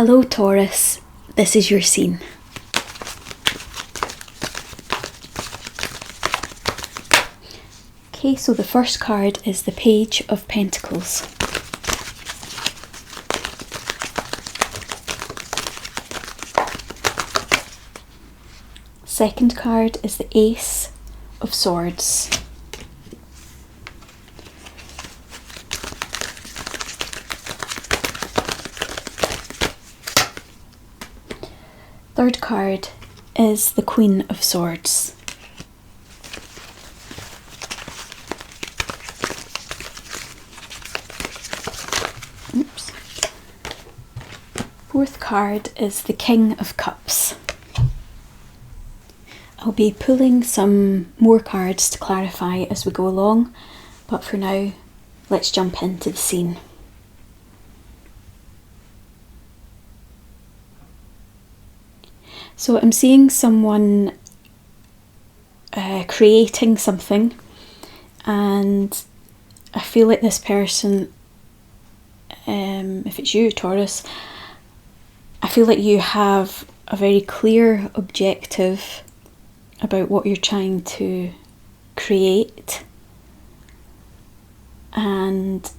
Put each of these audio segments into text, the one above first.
Hello Taurus, this is your scene. Okay, so the first card is the Page of Pentacles. Second card is the Ace of Swords. Third card is the Queen of Swords. Oops. Fourth card is the King of Cups. I'll be pulling some more cards to clarify as we go along, but for now, let's jump into the scene. So I'm seeing someone creating something, and I feel like this person, if it's you, Taurus, I feel like you have a very clear objective about what you're trying to create, and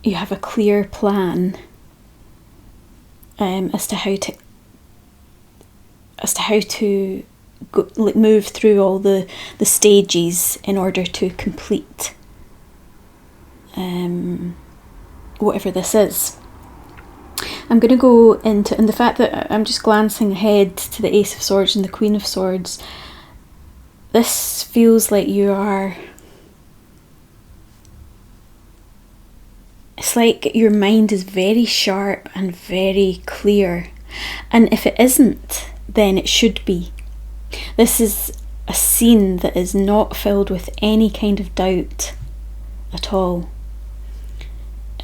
you have a clear plan as to how to go, like, move through all the stages in order to complete whatever this is. I'm going to go into, and the fact that I'm just glancing ahead to the Ace of Swords and the Queen of Swords, this feels like you are, it's like your mind is very sharp and very clear, and if it isn't, then it should be. This is a scene that is not filled with any kind of doubt at all.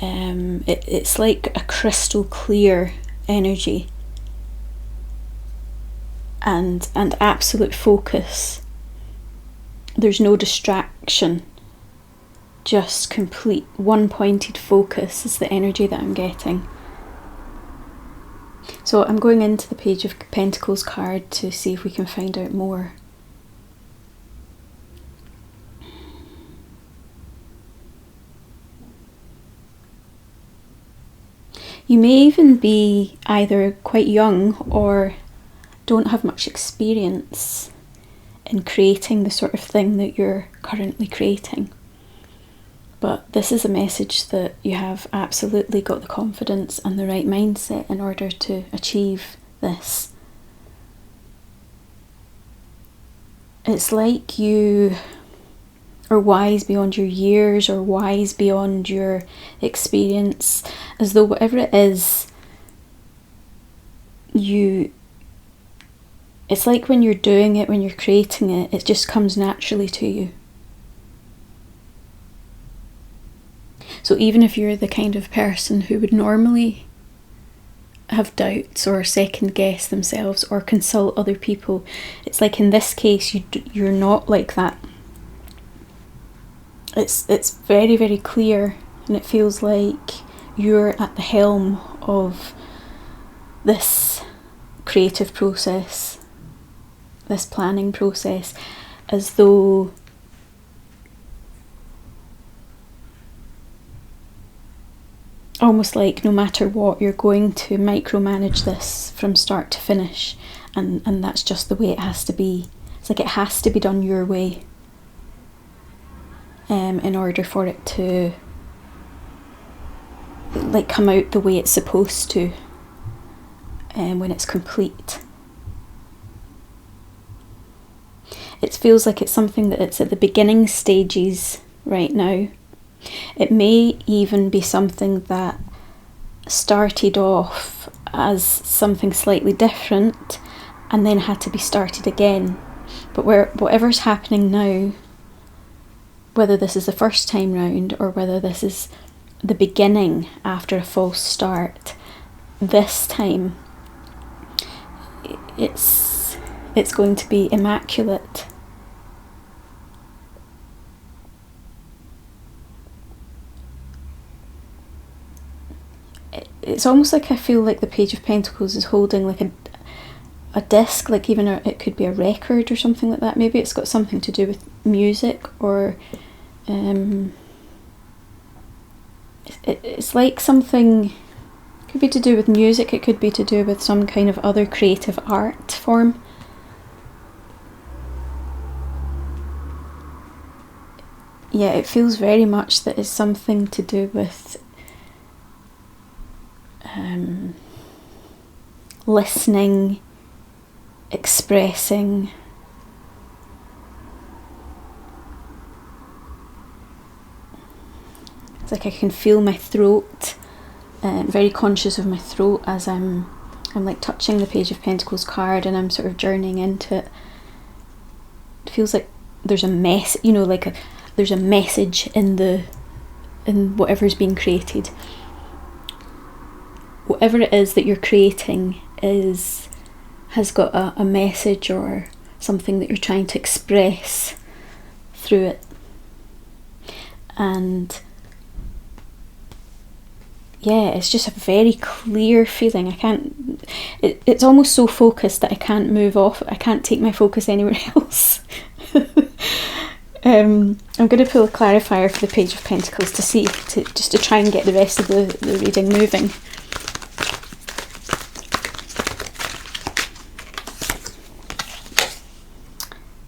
It's like a crystal clear energy and absolute focus. There's no distraction, just complete one-pointed focus is the energy that I'm getting. So I'm going into the Page of Pentacles card to see if we can find out more. You may even be either quite young or don't have much experience in creating the sort of thing that you're currently creating. But this is a message that you have absolutely got the confidence and the right mindset in order to achieve this. It's like you are wise beyond your years or wise beyond your experience, as though whatever it is, it's like when you're doing it, when you're creating it, it just comes naturally to you. So even if you're the kind of person who would normally have doubts or second guess themselves or consult other people, it's like in this case you're not like that. It's very, very clear, and it feels like you're at the helm of this creative process, this planning process, as though almost like no matter what, you're going to micromanage this from start to finish, and that's just the way it has to be. It's like it has to be done your way in order for it to like come out the way it's supposed to when it's complete. It feels like it's something that it's at the beginning stages right now. It may even be something that started off as something slightly different and then had to be started again. But whatever's happening now, whether this is the first time round or whether this is the beginning after a false start, this time it's going to be immaculate. it's almost like I feel like the Page of Pentacles is holding like a disc, like even it could be a record or something like that. Maybe it's got something to do with music, or it's like something, it could be to do with music, it could be to do with some kind of other creative art form. Yeah, it feels very much that it's something to do with listening, expressing. It's like I can feel my throat, very conscious of my throat as I'm like touching the Page of Pentacles card, and I'm sort of journeying into it. It feels like there's a there's a message in whatever's being created. Whatever it is that you're creating has got a message or something that you're trying to express through it. And yeah, it's just a very clear feeling. It's almost so focused that I can't move off. I can't take my focus anywhere else. I'm going to pull a clarifier for the Page of Pentacles just to try and get the rest of the reading moving.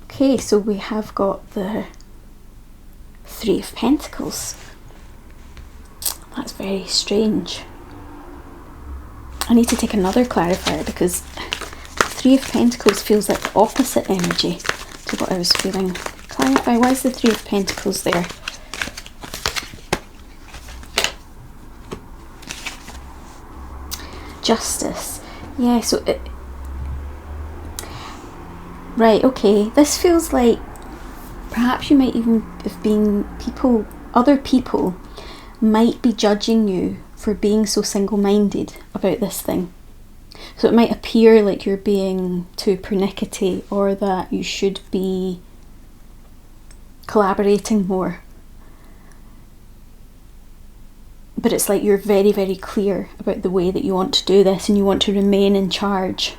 Okay, so we have got the Three of Pentacles. That's very strange. I need to take another clarifier because Three of Pentacles feels like the opposite energy to what I was feeling. Clarify, why is the Three of Pentacles there? Justice. Yeah, so right, okay. This feels like perhaps you might even have been other people might be judging you for being so single-minded about this thing. So it might appear like you're being too pernickety, or that you should be collaborating more. But it's like you're very, very clear about the way that you want to do this, and you want to remain in charge.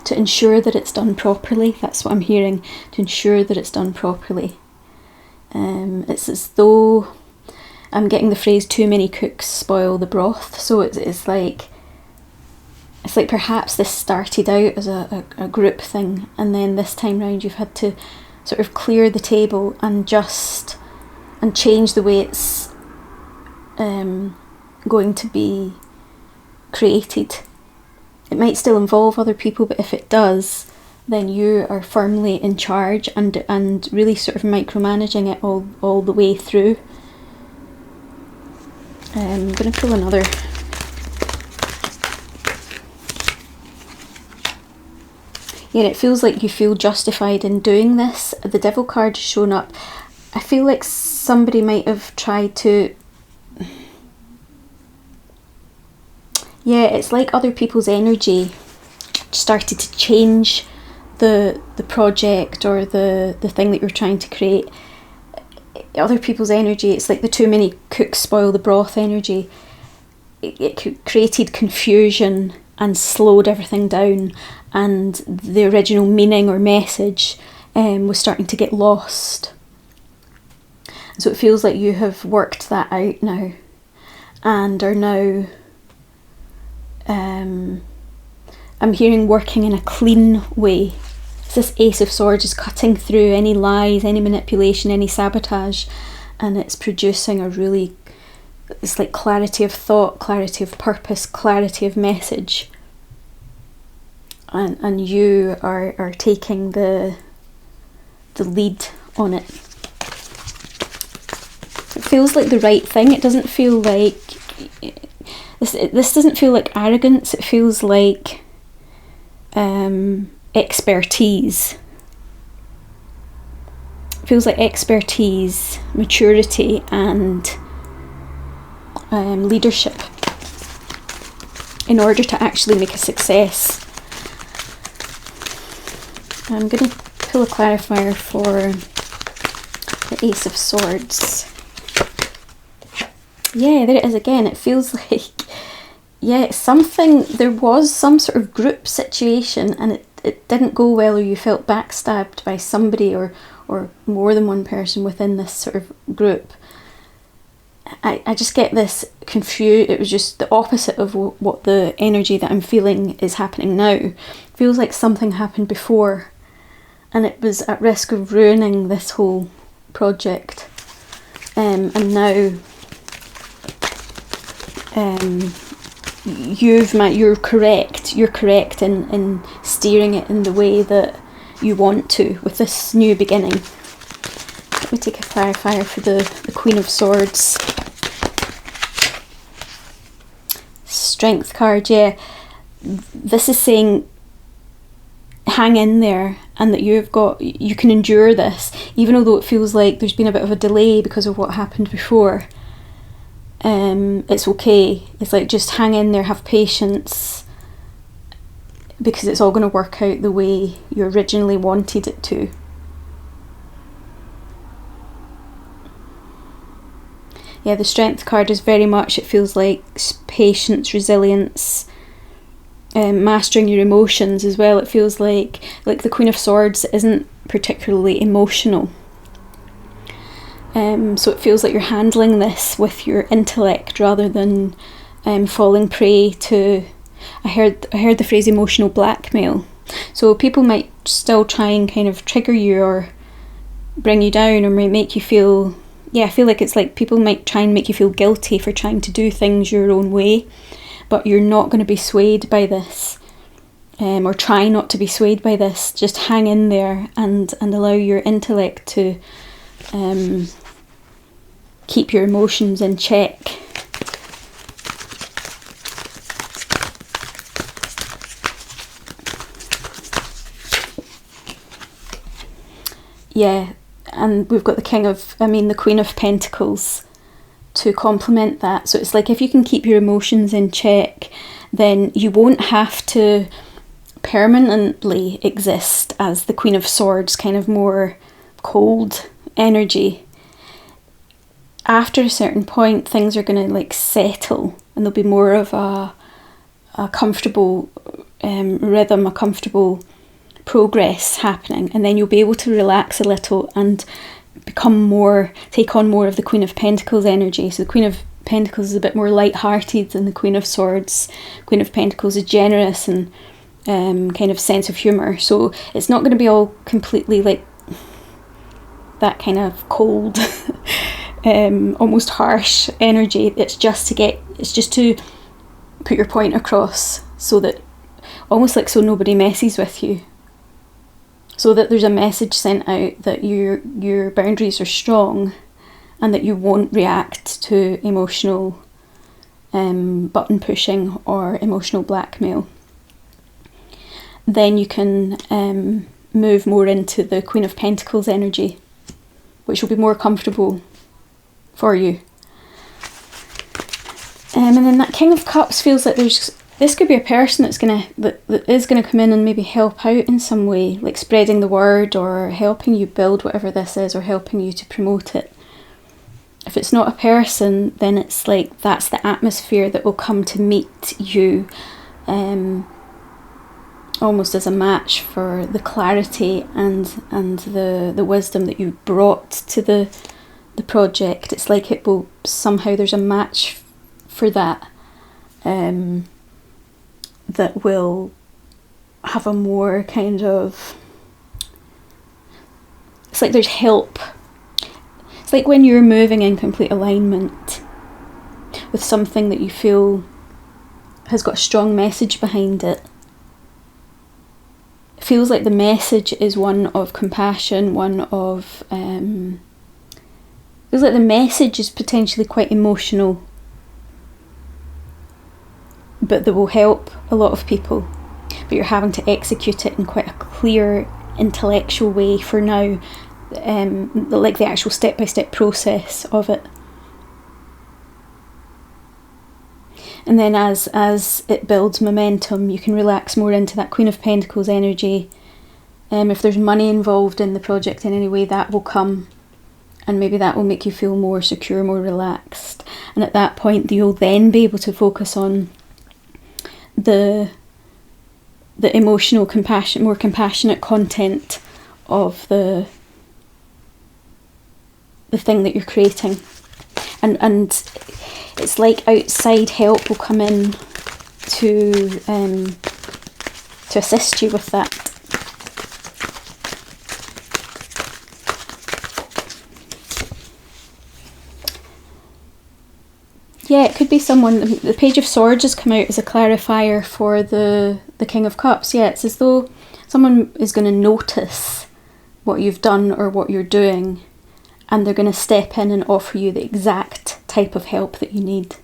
To ensure that it's done properly, that's what I'm hearing, to ensure that it's done properly. It's as though I'm getting the phrase, too many cooks spoil the broth. So it's like perhaps this started out as a group thing, and then this time round you've had to sort of clear the table and change the way it's going to be created. It might still involve other people, but if it does, then you are firmly in charge and really sort of micromanaging it all the way through. I'm going to pull another. Yeah, it feels like you feel justified in doing this. The Devil card has shown up. I feel like somebody might have tried to... Yeah, it's like other people's energy started to change the project or the thing that you're trying to create. Other people's energy, it's like the too many cooks spoil the broth energy. It created confusion and slowed everything down, and the original meaning or message was starting to get lost. So it feels like you have worked that out now, and are now... I'm hearing working in a clean way. This Ace of Swords is cutting through any lies, any manipulation, any sabotage, and it's producing it's like clarity of thought, clarity of purpose, clarity of message. And you are taking the lead on it. It feels like the right thing. It doesn't feel like... This doesn't feel like arrogance. It feels like expertise. It feels like expertise, maturity, and leadership in order to actually make a success. I'm going to pull a clarifier for the Ace of Swords. Yeah, there it is again. It feels like, yeah, there was some sort of group situation and it didn't go well, or you felt backstabbed by somebody or more than one person within this sort of group. I just get this confused. It was just the opposite of what the energy that I'm feeling is happening now. It feels like something happened before and it was at risk of ruining this whole project. And now you're correct in steering it in the way that you want to with this new beginning. Let me take a clarifier for the Queen of Swords. Strength card, yeah. This is saying hang in there, and that you can endure this, even although it feels like there's been a bit of a delay because of what happened before. It's okay. It's like, just hang in there, have patience, because it's all going to work out the way you originally wanted it to. Yeah, the Strength card is very much, it feels like patience, resilience, mastering your emotions as well. It feels like the Queen of Swords isn't particularly emotional. So it feels like you're handling this with your intellect rather than falling prey to, I heard the phrase emotional blackmail. So people might still try and kind of trigger you or bring you down or might make you feel, I feel like it's like people might try and make you feel guilty for trying to do things your own way, but you're not going to be swayed by this, or try not to be swayed by this. Just hang in there and allow your intellect to keep your emotions in check. Yeah, and we've got the Queen of Pentacles to complement that. So it's like, if you can keep your emotions in check, then you won't have to permanently exist as the Queen of Swords, kind of more cold energy. After a certain point, things are going to settle, and there'll be more of a comfortable rhythm, a comfortable progress happening, and then you'll be able to relax a little and take on more of the Queen of Pentacles energy. So the Queen of Pentacles is a bit more light-hearted than the Queen of Swords. Queen of Pentacles is generous and kind of sense of humour. So it's not going to be all completely like that kind of cold, almost harsh energy. It's just to put your point across, so that so nobody messes with you. So that there's a message sent out that your boundaries are strong and that you won't react to emotional button pushing or emotional blackmail. Then you can move more into the Queen of Pentacles energy, which will be more comfortable for you. And then that King of Cups feels like this could be a person that is gonna come in and maybe help out in some way, like spreading the word or helping you build whatever this is, or helping you to promote it. If it's not a person, then it's like that's the atmosphere that will come to meet you, almost as a match for the clarity and the wisdom that you brought to the project. It's like it will somehow, there's a match for that. That will have a more kind of, it's like there's help. It's like when you're moving in complete alignment with something that you feel has got a strong message behind it. It feels like the message is one of compassion, feels like the message is potentially quite emotional, but that will help a lot of people, but you're having to execute it in quite a clear intellectual way for now, like the actual step-by-step process of it. And then as it builds momentum, you can relax more into that Queen of Pentacles energy. If there's money involved in the project in any way, that will come and maybe that will make you feel more secure, more relaxed, and at that point you'll then be able to focus on the emotional more compassionate content of the thing that you're creating, and it's like outside help will come in to assist you with that. Yeah, it could be someone. The Page of Swords has come out as a clarifier for the King of Cups. Yeah, it's as though someone is going to notice what you've done or what you're doing, and they're going to step in and offer you the exact type of help that you need.